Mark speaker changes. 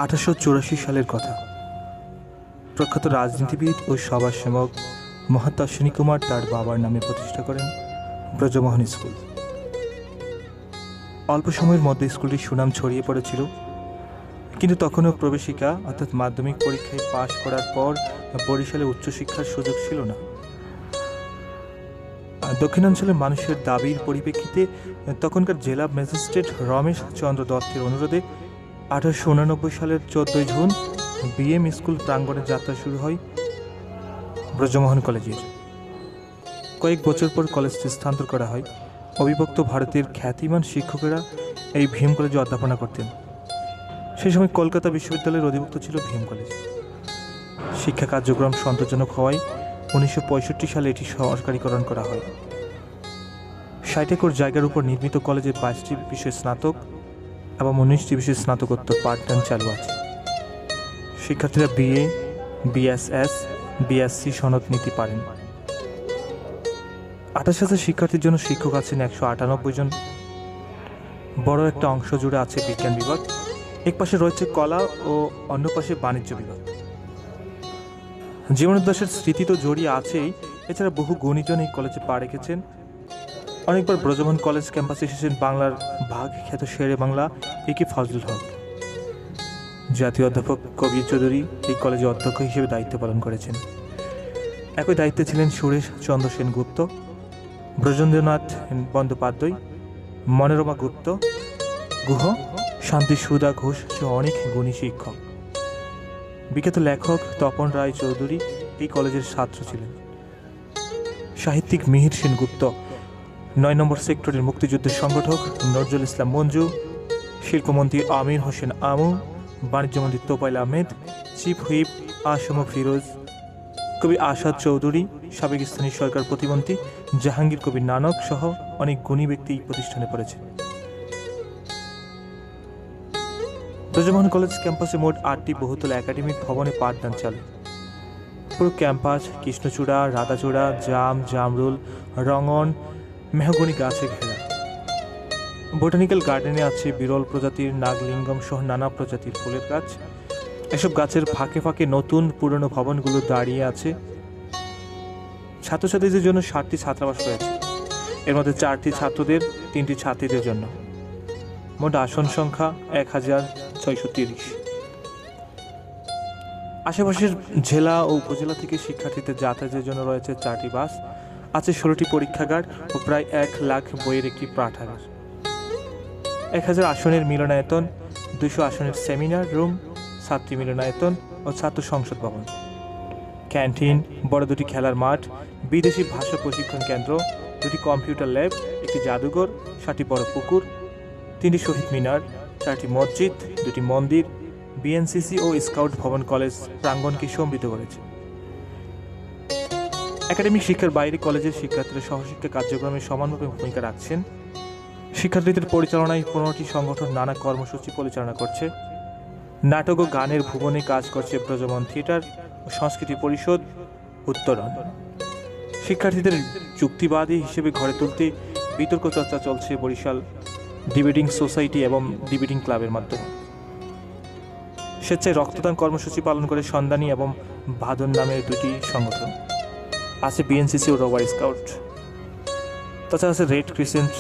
Speaker 1: 1884 সালের কথা। প্রখ্যাত রাজনীতিবিদ ও সমাজসেবক মহাত্মা অশ্বিনী কুমার তার বাবার নামে প্রতিষ্ঠা করেন ব্রজমোহন স্কুল। অল্প সময়ের মধ্যে স্কুলটির সুনাম ছড়িয়ে পড়েছিল, কিন্তু তখনও প্রবেশিকা অর্থাৎ মাধ্যমিক পরীক্ষায় পাশ করার পর বরিশালে উচ্চশিক্ষার সুযোগ ছিল না। দক্ষিণাঞ্চলের মানুষের দাবির পরিপ্রেক্ষিতে তখনকার জেলা ম্যাজিস্ট্রেট রমেশ চন্দ্র দত্তের অনুরোধে 1889 সালের 14 জুন বিএম স্কুল প্রাঙ্গণে যাত্রা শুরু হয় ব্রজমোহন কলেজের। কয়েক বছর পর কলেজটি স্থানান্তর করা হয়। অবিভক্ত ভারতের খ্যাতিমান শিক্ষকেরা এই ভিএম কলেজে অধ্যাপনা করতেন। সেই সময় কলকাতা বিশ্ববিদ্যালয়ের অধিভুক্ত ছিল ভিএম কলেজ। শিক্ষা কার্যক্রম সন্তোষজনক হওয়ায় 1965 সালে এটি সরকারিকরণ করা হয়। 60 একর জায়গার উপর নির্মিত কলেজে 22টি বিষয়ে স্নাতক এবং 19টি বিষয়ে স্নাতকোত্তর পাঠদান চালু আছে। শিক্ষার্থীরা বিএ, বিএসএস, বিএসসি সনদ নিতে পারেন। 28,000 শিক্ষার্থীর জন্য শিক্ষক আছেন 198 জন। বড় একটা অংশ জুড়ে আছে বিজ্ঞান বিভাগ, এক পাশে রয়েছে কলা ও অন্য পাশে বাণিজ্য বিভাগ। জীবনোদ্দেশের স্মৃতি তো জড়িয়ে আছেই, এছাড়া বহু গুণীজন এই কলেজে পা রেখেছেন। অনেকবার ব্রজমোহন কলেজ ক্যাম্পাসে এসেছেন বাংলার ভাগ খ্যাত শেরে বাংলা একে ফজলুল হক। জাতীয় অধ্যাপক কবির চৌধুরী এই কলেজে অধ্যক্ষ হিসেবে দায়িত্ব পালন করেছেন। একই দায়িত্বে ছিলেন সুরেশ চন্দ্র সেনগুপ্ত, ব্রজেন্দ্রনাথ বন্দ্যোপাধ্যায়, মনোরমা গুহ, শান্তি সুধা ঘোষ সহ অনেক গুণী শিক্ষক। বিখ্যাত লেখক তপন রায় চৌধুরী এই কলেজের ছাত্র ছিলেন। সাহিত্যিক মিহির সেনগুপ্ত, 9 নম্বর সেক্টরের মুক্তিযুদ্ধের সংগঠক নজরুল ইসলাম মঞ্জু, শিল্পমন্ত্রী আমির হোসেন আমু, বাণিজ্যমন্ত্রী তোফায়েল আহমেদ, চিফ হুইপ আসম ফিরোজ, কবি আসাদ চৌধুরী, সাবেক স্থানীয় সরকার প্রতিমন্ত্রী জাহাঙ্গীর কবির নানক সহ অনেক গুণী ব্যক্তি এই প্রতিষ্ঠানে পড়েছে। ব্রজমোহন কলেজ ক্যাম্পাসে মোট 8টি বহুতল একাডেমিক ভবনে পাঠদান চালু। পুরো ক্যাম্পাস কৃষ্ণচূড়া, রাধাচূড়া, জামরুল, রঙন, মেহগনি গাছে ঘেরা। বোটানিক্যাল গার্ডেনে আছে বিরল প্রজাতির নাগলিঙ্গম সহ নানা প্রজাতির ফুলের গাছ। এসব গাছের ফাঁকে ফাঁকে নতুন পুরনো ভবনগুলো দাঁড়িয়ে আছে। ছাত্রছাত্রীদের জন্য 7টি ছাত্রাবাস রয়েছে, এর মধ্যে 4টি ছাত্রদের, 3টি ছাত্রীদের জন্য। মোট আসন সংখ্যা 1630। আশেপাশের জেলা ও উপজেলা থেকে শিক্ষার্থীদের যাতায়াতের জন্য রয়েছে 4টি বাস, আছে 16টি পরীক্ষাগার ও প্রায় 1 লাখ বইয়ের একটি পাঠাগার। 1000 আসনের মিলনায়তন, 200 আসনের সেমিনার রুম, ছাত্রী মিলনায়তন ও ছাত্র সংসদ ভবন, ক্যান্টিন, বড় 2টি খেলার মাঠ, বিদেশি ভাষা প্রশিক্ষণ কেন্দ্র, 2টি কম্পিউটার ল্যাব, একটি জাদুঘর, 7টি বড় পুকুর, 3টি শহীদ মিনার, 4টি মসজিদ, 2টি মন্দির, বিএনসিসি ও স্কাউট ভবন কলেজ প্রাঙ্গণকে সমৃদ্ধ করেছে। একাডেমিক শিক্ষার বাইরে কলেজের শিক্ষার্থীরা সহশিক্ষা কার্যক্রমে সমানভাবে ভূমিকা রাখছেন। শিক্ষার্থীদের পরিচালনায় 15টি সংগঠন নানা কর্মসূচি পরিচালনা করছে। নাটক ও গানের ভুবনে কাজ করছে ব্রজমোহন থিয়েটার ও সংস্কৃতি পরিষদ উত্তরণ। শিক্ষার্থীদের যুক্তিবাদী হিসেবে গড়ে তুলতে বিতর্ক চর্চা চলছে বরিশাল ডিবেটিং সোসাইটি এবং ডিবেটিং ক্লাবের মাধ্যমে। স্বেচ্ছায় রক্তদান কর্মসূচি পালন করে সন্ধানী এবং ভাদন নামের 2টি সংগঠন। আছে বিএনসিসি ও রোভার স্কাউট। তাছাড়া আছে রেড ক্রিসেন্ট